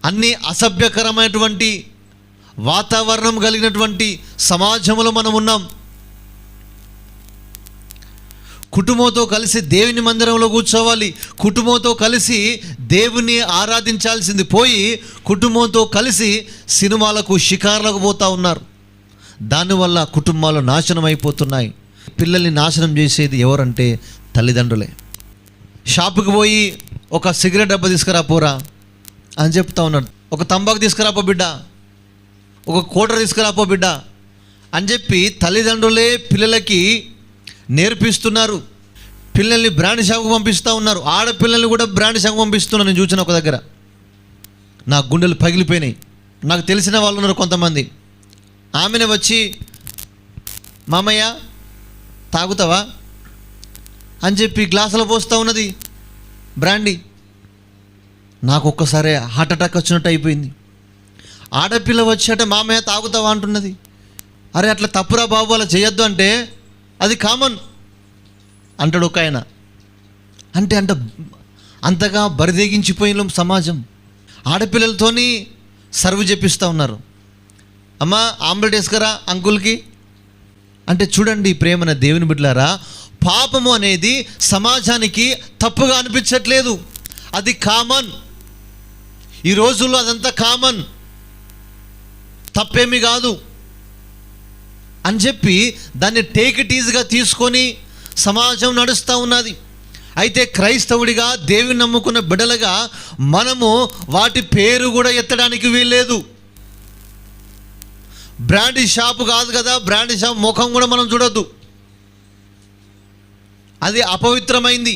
అన్ని అసభ్యకరమైనటువంటి వాతావరణం కలిగినటువంటి సమాజంలో మనం ఉన్నాం. కుటుంబంతో కలిసి దేవుని మందిరంలో కూర్చోవాలి, కుటుంబంతో కలిసి దేవుని ఆరాధించాల్సింది పోయి కుటుంబంతో కలిసి సినిమాలకు షికార్లకు పోతూ ఉన్నారు. దానివల్ల కుటుంబాలు నాశనం అయిపోతున్నాయి. పిల్లల్ని నాశనం చేసేది ఎవరంటే తల్లిదండ్రులే. షాపుకి పోయి ఒక సిగరెట్ డబ్బా తీసుకురా పోరా అని చెప్తా ఉన్నాడు, ఒక తంబాకు తీసుకురాపో బిడ్డ, ఒక కోటర్ తీసుకురాపో బిడ్డ అని చెప్పి తల్లిదండ్రులే పిల్లలకి నేర్పిస్తున్నారు. పిల్లల్ని బ్రాండ్ షాపుకు పంపిస్తూ ఉన్నారు. ఆడపిల్లల్ని కూడా బ్రాండ్ షాపుకు పంపిస్తున్నారు. నేను చూసిన ఒక దగ్గర నా గుండెలు పగిలిపోయినాయి. నాకు తెలిసిన వాళ్ళు ఉన్నారు కొంతమంది. ఆమెనే వచ్చి మామయ్య తాగుతావా అని చెప్పి గ్లాసులో పోస్తూ ఉన్నది బ్రాండీ. నాకు ఒక్కసారి హార్ట్ అటాక్ వచ్చినట్టు అయిపోయింది. ఆడపిల్ల వచ్చాట మామయ్య తాగుతావా అంటున్నది. అరే అట్లా తప్పురా బాబు, అలా చేయొద్దు అంటే అది కామన్ అంటాడు ఒక ఆయన. అంటే అంతగా బరిదేగించిపోయిన సమాజం. ఆడపిల్లలతోని సర్వ్ చేపిస్తూ ఉన్నారు. అమ్మ ఆమ్లెట్ వేసుకురా అంకుల్కి అంటే చూడండి ప్రేమన దేవుని బిడ్డలారా, పాపము అనేది సమాజానికి తప్పుగా అనిపించట్లేదు, అది కామన్. ఈ రోజుల్లో అదంతా కామన్, తప్పేమీ కాదు అని చెప్పి దాన్ని టేక్ ఇట్ ఈజీగా తీసుకొని సమాజం నడుస్తూ ఉన్నది. అయితే క్రైస్తవుడిగా దేవుని నమ్ముకున్న బిడ్డలుగా మనము వాటి పేరు కూడా ఎత్తడానికి వీల్లేదు. బ్రాండీ షాపు కాదు కదా, బ్రాండీ షాప్ ముఖం కూడా మనం చూడొద్దు, అది అపవిత్రమైంది.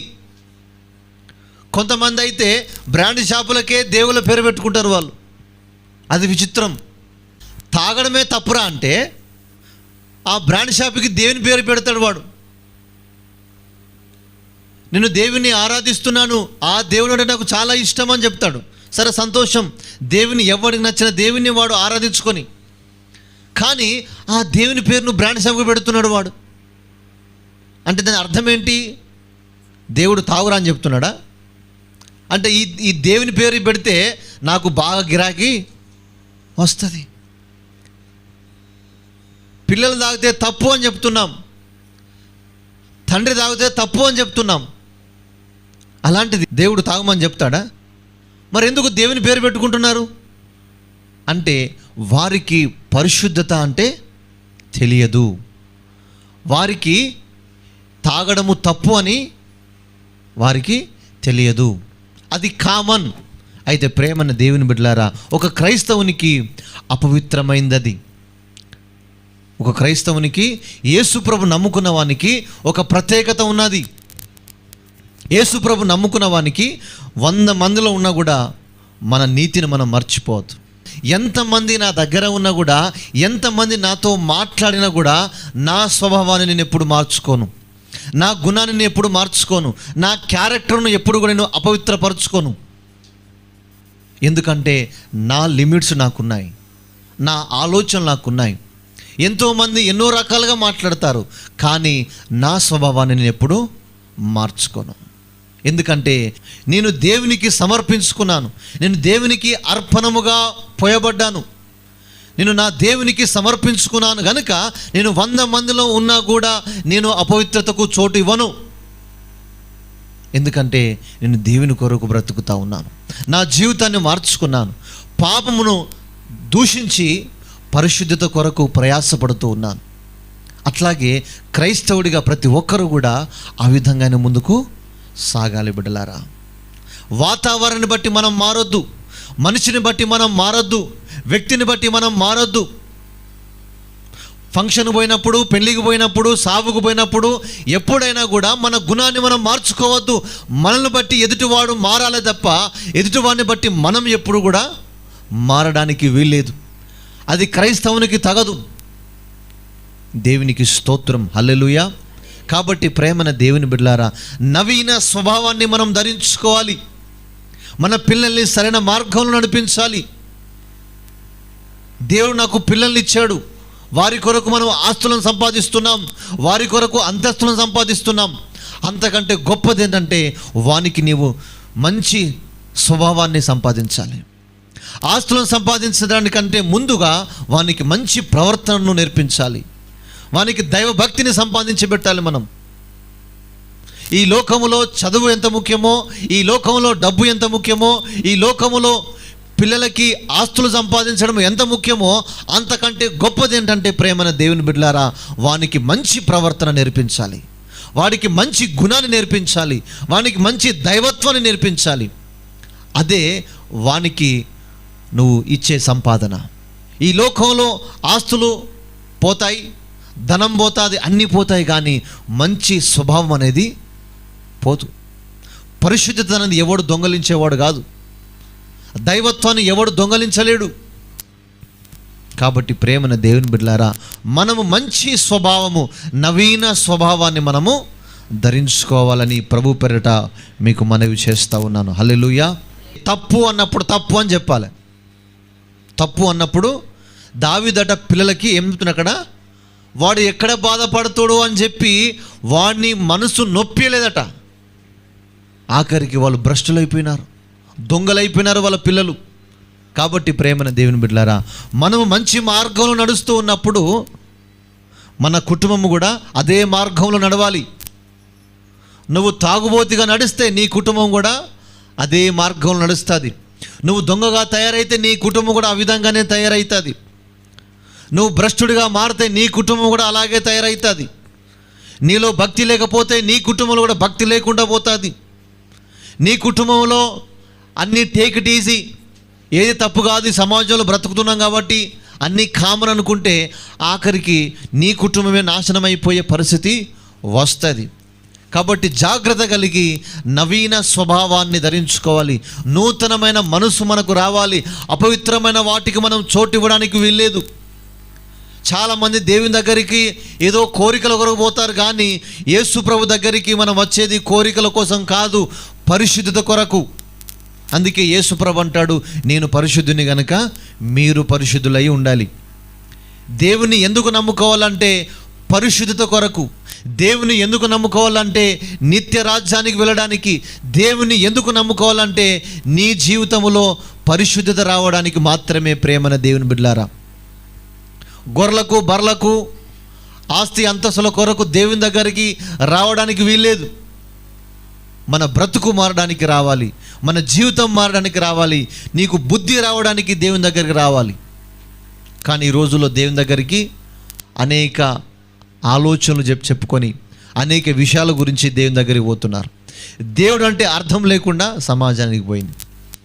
కొంతమంది అయితే బ్రాండ్ షాపులకే దేవుళ్ళ పేరు పెట్టుకుంటారు వాళ్ళు, అది విచిత్రం. తాగడమే తప్పురా అంటే ఆ బ్రాండ్ షాపుకి దేవుని పేరు పెడతాడు వాడు. నేను దేవుని ఆరాధిస్తున్నాను, ఆ దేవుడు అంటే నాకు చాలా ఇష్టం అని చెప్తాడు. సరే సంతోషం, దేవుని ఎవరికి నచ్చిన దేవుని వాడు ఆరాధించుకొని, కానీ ఆ దేవుని పేరును బ్రాండ్ షాపుకి పెడుతున్నాడు వాడు. అంటే దాని అర్థం ఏంటి? దేవుడు తాగురా అని చెప్తున్నాడా? అంటే ఈ దేవుని పేరు పెడితే నాకు బాగా గిరాకీ వస్తుంది. పిల్లలు తాగితే తప్పు అని చెప్తున్నాం, తండ్రి తాగితే తప్పు అని చెప్తున్నాం. అలాంటిది దేవుడు తాగమని చెప్తాడా? మరి ఎందుకు దేవుని పేరు పెట్టుకుంటున్నారు? అంటే వారికి పరిశుద్ధత అంటే తెలియదు, వారికి తాగడము తప్పు అని వారికి తెలియదు, అది కామన్. అయితే ప్రేమన్న దేవుని బిడ్డలారా, ఒక క్రైస్తవునికి అపవిత్రమైంది అది. ఒక క్రైస్తవునికి, యేసుప్రభు నమ్ముకున్న వానికి ఒక ప్రత్యేకత ఉన్నది. యేసుప్రభు నమ్ముకున్న వానికి 100 మందిలో ఉన్నా కూడా మన నీతిని మనం మర్చిపోవద్దు. ఎంతమంది నా దగ్గర ఉన్నా కూడా, ఎంతమంది నాతో మాట్లాడినా కూడా నా స్వభావాన్ని నేను ఎప్పుడు మార్చుకోను, నా గుణాన్ని నేను ఎప్పుడు మార్చుకోను, నా క్యారెక్టర్ను ఎప్పుడు కూడా నేను అపవిత్రపరచుకోను. ఎందుకంటే నా లిమిట్స్ నాకున్నాయి, నా ఆలోచనలు నాకున్నాయి. ఎంతోమంది ఎన్నో రకాలుగా మాట్లాడతారు, కానీ నా స్వభావాన్ని నేను ఎప్పుడూ మార్చుకోను. ఎందుకంటే నేను దేవునికి సమర్పించుకున్నాను, నేను దేవునికి అర్పణముగా పోయబడ్డాను, నేను నా దేవునికి సమర్పించుకున్నాను కనుక నేను 100 మందిలో ఉన్నా కూడా నేను అపవిత్రతకు చోటు ఇవ్వను. ఎందుకంటే నేను దేవుని కొరకు బ్రతుకుతా ఉన్నాను, నా జీవితాన్ని మార్చుకున్నాను, పాపమును దూషించి పరిశుద్ధత కొరకు ప్రయాసపడుతూ ఉన్నాను. అట్లాగే క్రైస్తవుడిగా ప్రతి ఒక్కరూ కూడా ఆ విధంగానే ముందుకు సాగాలి బిడ్డలారా. వాతావరణాన్ని బట్టి మనం మారొద్దు, మనిషిని బట్టి మనం మారొద్దు, వ్యక్తిని బట్టి మనం మారొద్దు. ఫంక్షన్ పోయినప్పుడు, పెళ్ళికి పోయినప్పుడు, సావుకు పోయినప్పుడు ఎప్పుడైనా కూడా మన గుణాన్ని మనం మార్చుకోవద్దు. మనల్ని బట్టి ఎదుటివాడు మారాలే తప్ప ఎదుటివాడిని బట్టి మనం ఎప్పుడు కూడా మారడానికి వీల్లేదు. అది క్రైస్తవునికి తగదు. దేవునికి స్తోత్రం, హల్లెలూయా. కాబట్టి ప్రేమన దేవుని బిడ్డలారా, నవీన స్వభావాన్ని మనం ధరించుకోవాలి, మన పిల్లల్ని సరైన మార్గంలో నడిపించాలి. దేవుడు నాకు పిల్లల్ని ఇచ్చాడు, వారి కొరకు మనం ఆస్తులను సంపాదిస్తున్నాం, వారి కొరకు అంతస్తులను సంపాదిస్తున్నాం. అంతకంటే గొప్పది ఏంటంటే వానికి నీవు మంచి స్వభావాన్ని సంపాదించాలి. ఆస్తులను సంపాదించడానికంటే ముందుగా వానికి మంచి ప్రవర్తనను నేర్పించాలి. వానికి దైవభక్తిని సంపాదించి పెట్టాలి. మనం ఈ లోకములో చదువు ఎంత ముఖ్యమో, ఈ లోకంలో డబ్బు ఎంత ముఖ్యమో, ఈ లోకములో పిల్లలకి ఆస్తులు సంపాదించడం ఎంత ముఖ్యమో, అంతకంటే గొప్పది ఏంటంటే ప్రేమన దేవుని బిడ్డలారా, వానికి మంచి ప్రవర్తన నేర్పించాలి, వాడికి మంచి గుణాన్ని నేర్పించాలి, వానికి మంచి దైవత్వాన్ని నేర్పించాలి. అదే వానికి నువ్వు ఇచ్చే సంపాదన. ఈ లోకంలో ఆస్తులు పోతాయి, ధనం పోతుంది, అన్నీ పోతాయి, కానీ మంచి స్వభావం అనేది పోదు. పరిశుద్ధత అనేది ఎవడు దొంగలించేవాడు కాదు, దైవత్వాన్ని ఎవడు దొంగలించలేడు. కాబట్టి ప్రేమన దేవుని బిడ్డలారా, మనము మంచి స్వభావము, నవీన స్వభావాన్ని మనము ధరించుకోవాలని ప్రభు పేరిట మీకు మనవి చేస్తూ ఉన్నాను. హల్లెలూయా. తప్పు అన్నప్పుడు తప్పు అని చెప్పాలి. తప్పు అన్నప్పుడు దావీదట పిల్లలకి ఏమిటి అక్కడ, వాడు ఎక్కడ బాధపడతాడు అని చెప్పి వాడిని మనసు నొప్పిలేదట. ఆఖరికి వాళ్ళు భ్రష్టులైపోయినారు, దొంగలైపోయినారు వాళ్ళ పిల్లలు. కాబట్టి ప్రేమన దేవుని బిడ్డలారా, మనము మంచి మార్గంలో నడుస్తూ ఉన్నప్పుడు మన కుటుంబము కూడా అదే మార్గంలో నడవాలి. నువ్వు తాగుబోతుగా నడిస్తే నీ కుటుంబం కూడా అదే మార్గంలో నడుస్తుంది. నువ్వు దొంగగా తయారైతే నీ కుటుంబం కూడా ఆ విధంగానే తయారవుతుంది. నువ్వు భ్రష్టుడిగా మారితే నీ కుటుంబం కూడా అలాగే తయారవుతుంది. నీలో భక్తి లేకపోతే నీ కుటుంబంలో కూడా భక్తి లేకుండా పోతుంది. నీ కుటుంబంలో అన్నీ టేక్ ఇట్ ఈజీ, ఏది తప్పు కాదు, సమాజంలో బ్రతుకుతున్నాం కాబట్టి అన్నీ కామన్ అనుకుంటే ఆఖరికి నీ కుటుంబమే నాశనం అయిపోయే పరిస్థితి వస్తుంది. కాబట్టి జాగ్రత్త కలిగి నవీన స్వభావాన్ని ధరించుకోవాలి. నూతనమైన మనసు మనకు రావాలి. అపవిత్రమైన వాటికి మనం చోటు ఇవ్వడానికి వీల్లేదు. చాలామంది దేవుని దగ్గరికి ఏదో కోరికల కొరకు పోతారు, కానీ యేసు ప్రభు దగ్గరికి మనం వచ్చేది కోరికల కోసం కాదు, పరిశుద్ధత కొరకు. అందుకే యేసు ప్రభు అంటాడు, నేను పరిశుద్ధుని గనుక మీరు పరిశుద్ధులై ఉండాలి. దేవుని ఎందుకు నమ్ముకోవాలంటే పరిశుద్ధత కొరకు. దేవుని ఎందుకు నమ్ముకోవాలంటే నిత్య రాజ్యానికి వెళ్ళడానికి. దేవుని ఎందుకు నమ్ముకోవాలంటే నీ జీవితంలో పరిశుద్ధత రావడానికి మాత్రమే. ప్రేమన దేవుని బిడ్డలారా, గొర్రెలకు బర్లకు ఆస్తి అంతస్తుల కొరకు దేవుని దగ్గరికి రావడానికి వీల్లేదు. మన బ్రతుకు మారడానికి రావాలి, మన జీవితం మారడానికి రావాలి, నీకు బుద్ధి రావడానికి దేవుని దగ్గరికి రావాలి. కానీ ఈ రోజుల్లో దేవుని దగ్గరికి అనేక ఆలోచనలు చెప్పుకొని అనేక విషయాల గురించి దేవుని దగ్గరికి పోతున్నారు. దేవుడు అంటే అర్థం లేకుండా సమాజానికి పోయింది.